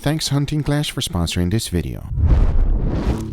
Thanks Hunting Clash for sponsoring this video.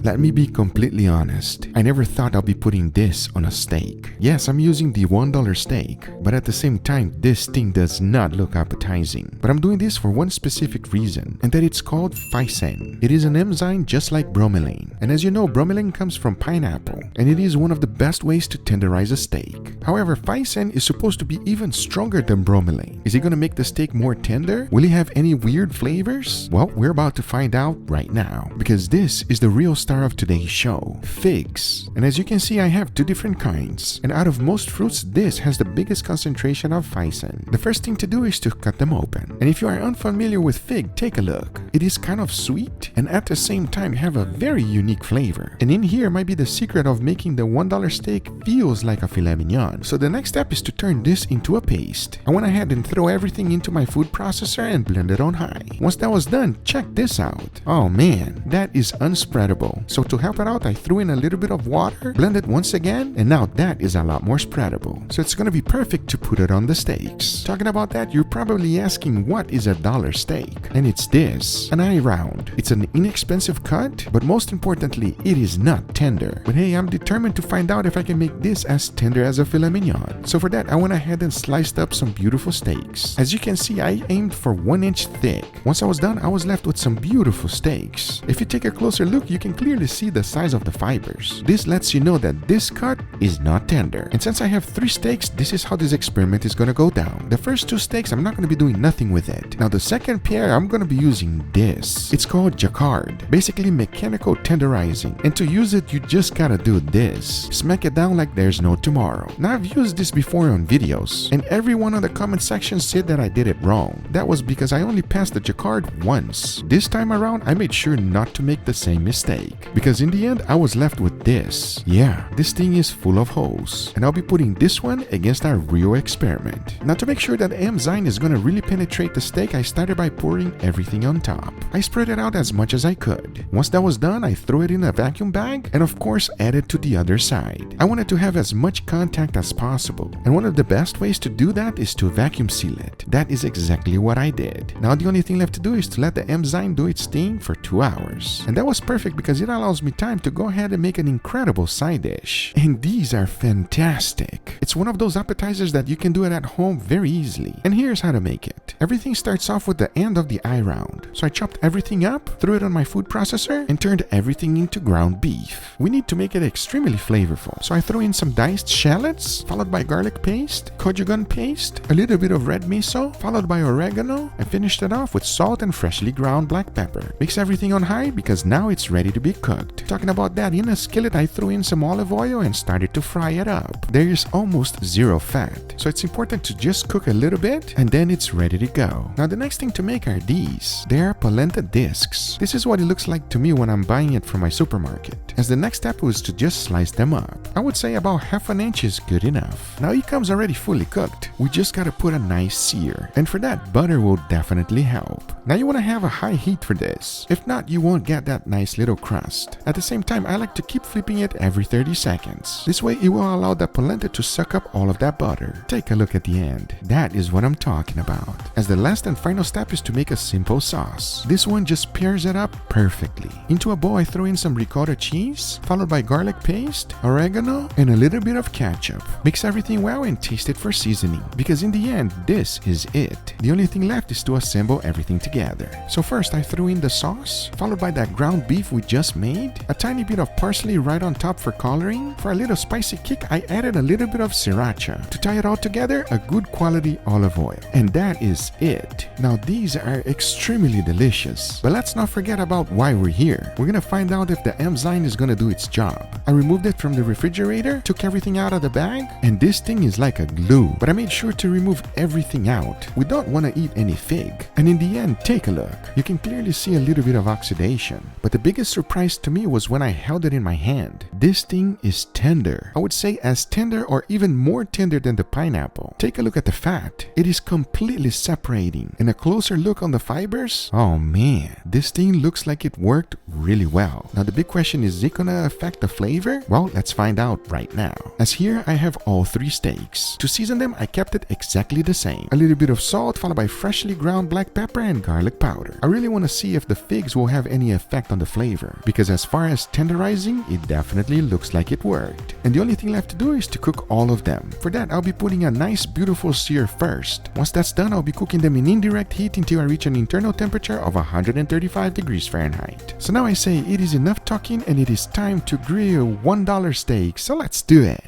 Let me be completely honest, I never thought I'll be putting this on a steak. Yes, I'm using the $1 steak, but at the same time, this thing does not look appetizing. But I'm doing this for one specific reason, and that it's called FICIN. It is an enzyme just like bromelain. And as you know, bromelain comes from pineapple, and it is one of the best ways to tenderize a steak. However, FICIN is supposed to be even stronger than bromelain. Is it going to make the steak more tender? Will it have any weird flavors? Well, we're about to find out right now, because this is the real star of today's show, figs. And as you can see, I have two different kinds, and out of most fruits, this has the biggest concentration of FICIN. The first thing to do is to cut them open, and if you are unfamiliar with fig, take a look. It is kind of sweet and at the same time have a very unique flavor, and in here might be the secret of making the $1 steak feels like a filet mignon. So the next step is to turn this into a paste. I went ahead and throw everything into my food processor and blend it on high. Once that was done, check this out. Oh man, that is unspreadable. So to help it out, I threw in a little bit of water, blend it once again, and now that is a lot more spreadable. So it's gonna be perfect to put it on the steaks. Talking about that, you're probably asking what is a $1 steak? And it's this, an eye round. It's an inexpensive cut, but most importantly, it is not tender. But hey, I'm determined to find out if I can make this as tender as a filet mignon. So for that, I went ahead and sliced up some beautiful steaks. As you can see, I aimed for 1 inch thick. Once I was done, I was left with some beautiful steaks. If you take a closer look, you can clearly see the size of the fibers. This lets you know that this cut is not tender. And since I have 3 steaks, this is how this experiment is going to go down. The first 2 steaks, I'm not going to be doing nothing with it. Now the second pair, I'm going to be using this. It's called jacquard, basically mechanical tenderizing. And to use it, you just gotta do this. Smack it down like there's no tomorrow. Now I've used this before on videos, and everyone on the comment section said that I did it wrong. That was because I only passed the jacquard once. This time around, I made sure not to make the same mistake, because in the end, I was left with this. Yeah, this thing is full of holes, and I'll be putting this one against our real experiment. Now to make sure that the enzyme is gonna really penetrate the steak, I started by pouring everything on top. I spread it out as much as I could. Once that was done, I threw it in a vacuum bag and of course add it to the other side. I wanted to have as much contact as possible, and one of the best ways to do that is to vacuum seal it. That is exactly what I did. Now the only thing left to do is to let the enzyme do its thing for 2 hours. And that was perfect because it allows me time to go ahead and make an incredible side dish. And these are fantastic. It's one of those appetizers that you can do it at home very easily. And here's how to make it. Everything starts off with the end of the eye round. So I chopped everything up, threw it on my food processor, and turned everything into ground beef. We need to make it extremely flavorful. So I threw in some diced shallots, followed by garlic paste, gochujang paste, a little bit of red miso, followed by oregano, and finished it off with salt and freshly ground black pepper. Mix everything on high because now it's ready to be cooked. Talking about that, in a skillet I threw in some olive oil and started to fry it up. There is almost zero fat, so it's important to just cook a little bit and then it's ready to go. Now the next thing to make are these. They are polenta discs. This is what it looks like to me when I'm buying it from my supermarket. As the next step was to just slice them up. I would say about ½ an inch is good enough. Now it comes already fully cooked. We just gotta put a nice sear, and for that butter will definitely help. Now you want to have a high heat for this. If not, you won't get that nice little crust. At the same time, I like to keep flipping it every 30 seconds. This way it will allow the polenta to suck up all of that butter. Take a look at the end. That is what I'm talking about. As the last and final step is to make a simple sauce. This one just pairs it up perfectly. Into a bowl I throw in some ricotta cheese, followed by garlic paste, oregano, and a little bit of ketchup. Mix everything well and taste it for seasoning, because in the end, this is it. The only thing left is to assemble everything together. So first I threw in the sauce, followed by that ground beef we just made, a tiny bit of parsley right on top for coloring. For a little spicy kick, I added a little bit of sriracha. To tie it all together, a good quality olive oil. And that is it. Now these are extremely delicious. But let's not forget about why we're here. We're gonna find out if the enzyme is gonna do its job. I removed it from the refrigerator, took everything out of the bag, and this thing is like a glue. But I made sure to remove everything out. We don't want to eat any fig. And in the end, take a look. You can clearly see a little bit of oxidation. But the biggest surprise to me was when I held it in my hand. This thing is tender. I would say as tender or even more tender than the pineapple. Take a look at the fat. It is completely separating. And a closer look on the fibers. Oh man, this thing everything looks like it worked really well. Now the big question is it gonna affect the flavor? Well, let's find out right now. As here I have all 3 steaks. To season them, I kept it exactly the same. A little bit of salt followed by freshly ground black pepper and garlic powder. I really want to see if the figs will have any effect on the flavor, because as far as tenderizing, it definitely looks like it worked. And the only thing left to do is to cook all of them. For that, I'll be putting a nice beautiful sear first. Once that's done, I'll be cooking them in indirect heat until I reach an internal temperature of 135 degrees Fahrenheit. So now I say it is enough talking and it is time to grill $1 steak, so let's do it.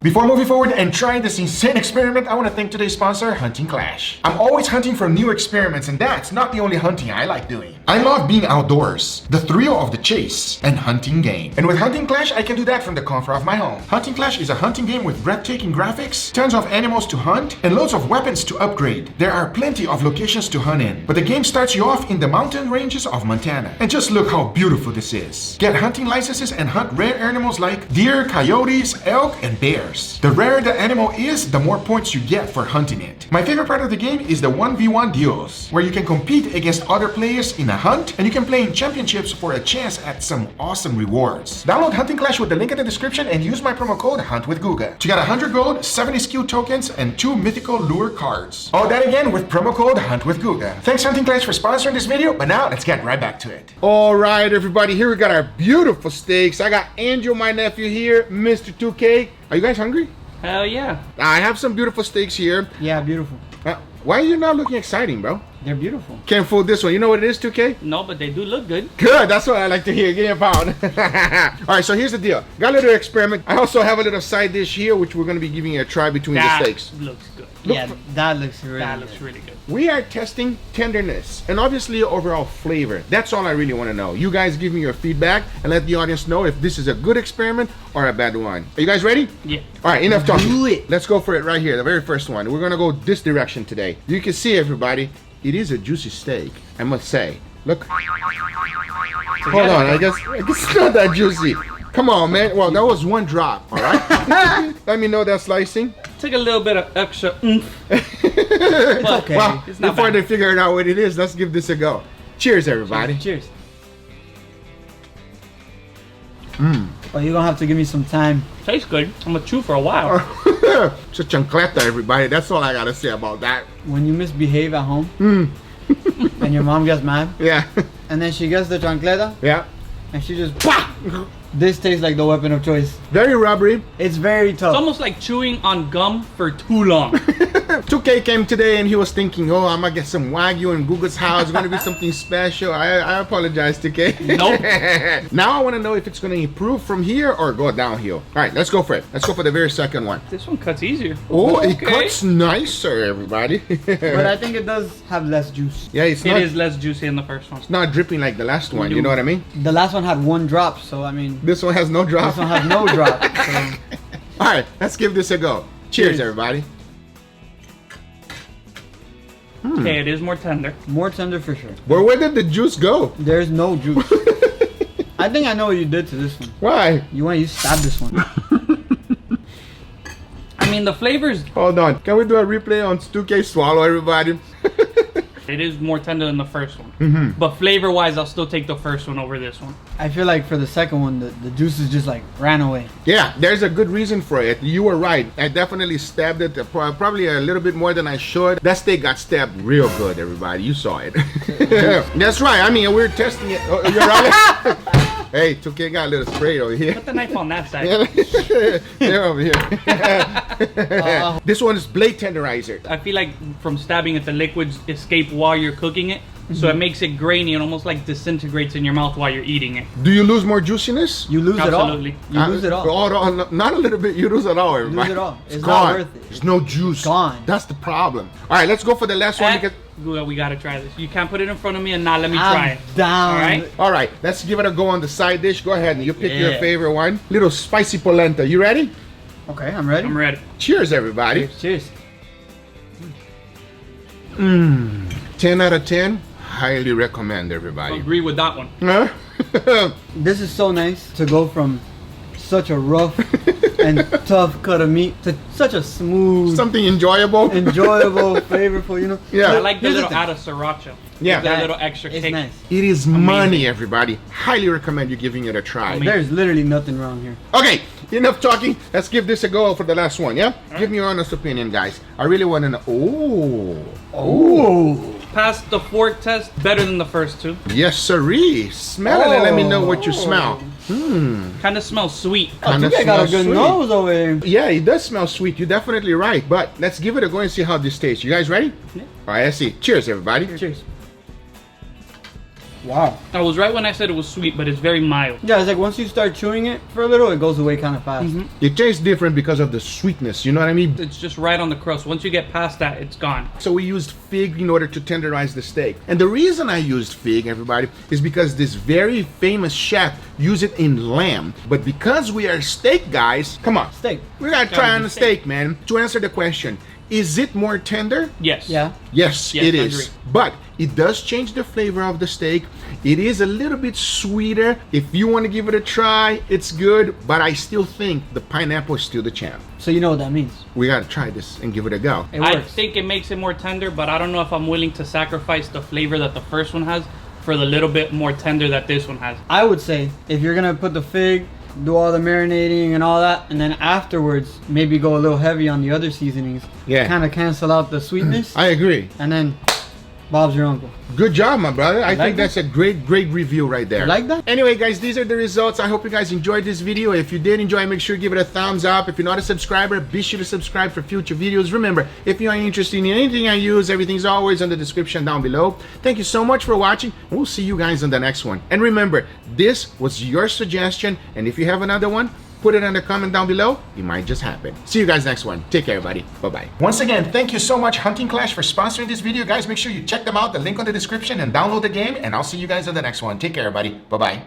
Before moving forward and trying this insane experiment, I want to thank today's sponsor, Hunting Clash. I'm always hunting for new experiments, and that's not the only hunting I like doing. I love being outdoors, the thrill of the chase, and hunting game. And with Hunting Clash, I can do that from the comfort of my home. Hunting Clash is a hunting game with breathtaking graphics, tons of animals to hunt, and loads of weapons to upgrade. There are plenty of locations to hunt in, but the game starts you off in the mountain ranges of Montana. And just look how beautiful this is. Get hunting licenses and hunt rare animals like deer, coyotes, elk, and bears. The rarer the animal is, the more points you get for hunting it. My favorite part of the game is the 1v1 duels, where you can compete against other players in a hunt, and you can play in championships for a chance at some awesome rewards. Download Hunting Clash with the link in the description and use my promo code HUNTWITHGUGA to get 100 gold, 70 skill tokens, and 2 mythical lure cards. All that again with promo code HUNTWITHGUGA. Thanks Hunting Clash for sponsoring this video, but now let's get right back to it. All right, everybody, here we got our beautiful steaks. I got Angel, my nephew here, Mr. 2K. Are you guys hungry? Hell yeah. I have some beautiful steaks here. Yeah, beautiful. Why are you not looking exciting, bro? They're beautiful. Can't fool this one. You know what it is, 2K? No, but they do look good. Good, that's what I like to hear. Give me a pound. All right, so here's the deal. Got a little experiment. I also have a little side dish here, which we're going to be giving a try between the steaks. Looks good. That looks really good. We are testing tenderness and obviously overall flavor. That's all I really want to know. You guys give me your feedback and let the audience know if this is a good experiment or a bad one. Are you guys ready? Yeah. All right, enough talking. Do it. Let's go for it right here, the very first one. We're gonna go this direction today. You can see, everybody, it is a juicy steak, I must say. Look. Hold on, I guess it's not that juicy. Come on, man. Well, that was one drop, all right? Let me know that slicing. Took a little bit of extra oomph. It's okay. Well, It's not before bad. they figure out what it is, let's give this a go. Cheers, everybody. Cheers. Oh, you're gonna have to give me some time. Tastes good. I'm gonna chew for a while. It's a chancleta, everybody. That's all I gotta say about that. When you misbehave at home and your mom gets mad Yeah. and then she gets the chancleta Yeah. and she just bah! This tastes like the weapon of choice. Very rubbery. It's very It's tough. almost like chewing on gum for too long. 2K came today and he was thinking, oh, I'm gonna get some Wagyu in Guga's house. It's gonna be something special. I apologize, 2K. Nope. Now I wanna know if it's gonna improve from here or go downhill. All right, let's go for it. Let's go for the very second one. This one cuts easier. Oh, it Okay. cuts nicer, everybody. But I think it does have less juice. Yeah, it's It not, is less juicy in the first one. it's not dripping like the last one. You know what I mean? The last one had one drop, so I mean, This one has no drop. this one has no drop. So. All right, let's give this a go. Cheers, Cheers. everybody. Okay, it is more tender. More tender for sure. Where did the juice go? There's no juice. I think I know what you did to this one. Why? You stabbed this one. I mean, the flavors, Hold on. Can we do a replay on 2K swallow, everybody? it is more tender than the first one. But flavor-wise, I'll still take the first one over this one. I feel like for the second one, the juices just like ran away. Yeah, there's a good reason for it. You were right. I definitely stabbed it probably a little bit more than I should. That steak got stabbed real good, everybody. You saw it. That's right. I mean, we're testing it. Oh, you're right. Hey, 2K got a little spray over here. Put the knife on that side. They're over here. This one is blade tenderizer. I feel like from stabbing it, the liquids escape while you're cooking it. So it makes it grainy and almost like disintegrates in your mouth while you're eating it. Do you lose more juiciness? You lose Absolutely. it all. You lose it all. Oh, not a little bit. You lose it all, everybody. Lose it all. It's gone. not worth it. There's no juice. It's gone. That's the problem. All right, let's go for the last one. Because We gotta try this. You can't put it in front of me and not let me try it. Down. All right. All right, let's give it a go on the side dish. Go ahead and you pick your favorite one. Little spicy polenta. You ready? Okay, I'm ready. I'm ready. Cheers, everybody. Cheers. 10 out of 10. Highly recommend, everybody. Agree with that one. Huh? This is so nice to go from such a rough and tough cut of meat to such a smooth, Something enjoyable. enjoyable, flavorful, you know? Yeah. I like the Here's the little thing. out of sriracha. Yeah. That little extra It's kick. nice. It is money, everybody. Highly recommend you giving it a try. There's literally nothing wrong here. Okay, enough talking. Let's give this a go for the last one, yeah? Give me your honest opinion, guys. I really want to know. Oh. Passed the fork test better than the first two. Yes, sirree. Smell it and let me know what you smell. Kind of smells sweet. Kinda You guys got a smells good sweet. nose over here. Yeah, it does smell sweet. You're definitely right. But let's give it a go and see how this tastes. You guys ready? Yeah. All right, let's see. Cheers, everybody. Cheers. Wow. I was right when I said it was sweet, but it's very mild. Yeah, it's like once you start chewing it for a little, it goes away kind of fast. It tastes different because of the sweetness. You know what I mean? It's just right on the crust. Once you get past that, it's gone. So we used fig in order to tenderize the steak. And the reason I used fig, everybody, is because this very famous chef used it in lamb. But because we are steak guys, come on. Steak. We gotta try on the steak, man. To answer the question, is it more tender? Yes. Yeah. Yes, Yes, it I is. agree. But it does change the flavor of the steak. It is a little bit sweeter. If you want to give it a try, it's good. But I still think the pineapple is still the champ. So you know what that means. We gotta try this and give it a go. It I works. think it makes it more tender, but I don't know if I'm willing to sacrifice the flavor that the first one has for the little bit more tender that this one has. I would say if you're gonna put the fig, do all the marinating and all that, and then afterwards maybe go a little heavy on the other seasonings. Yeah. Kind of cancel out the sweetness, I agree. and then Bob's your uncle. Good job, my brother. I think like that's a great review right there. You like that? Anyway, guys, these are the results. I hope you guys enjoyed this video. If you did enjoy, make sure you give it a thumbs up. If you're not a subscriber, be sure to subscribe for future videos. Remember, if you are interested in anything I use, everything's always in the description down below. Thank you so much for watching. We'll see you guys on the next one. And remember, this was your suggestion. And if you have another one, put it in the comment down below. It might just happen. See you guys next one. Take care, everybody. Bye-bye. Once again, thank you so much, Hunting Clash, for sponsoring this video. Guys, make sure you check them out. The link on the description and download the game. And I'll see you guys on the next one. Take care, everybody. Bye-bye.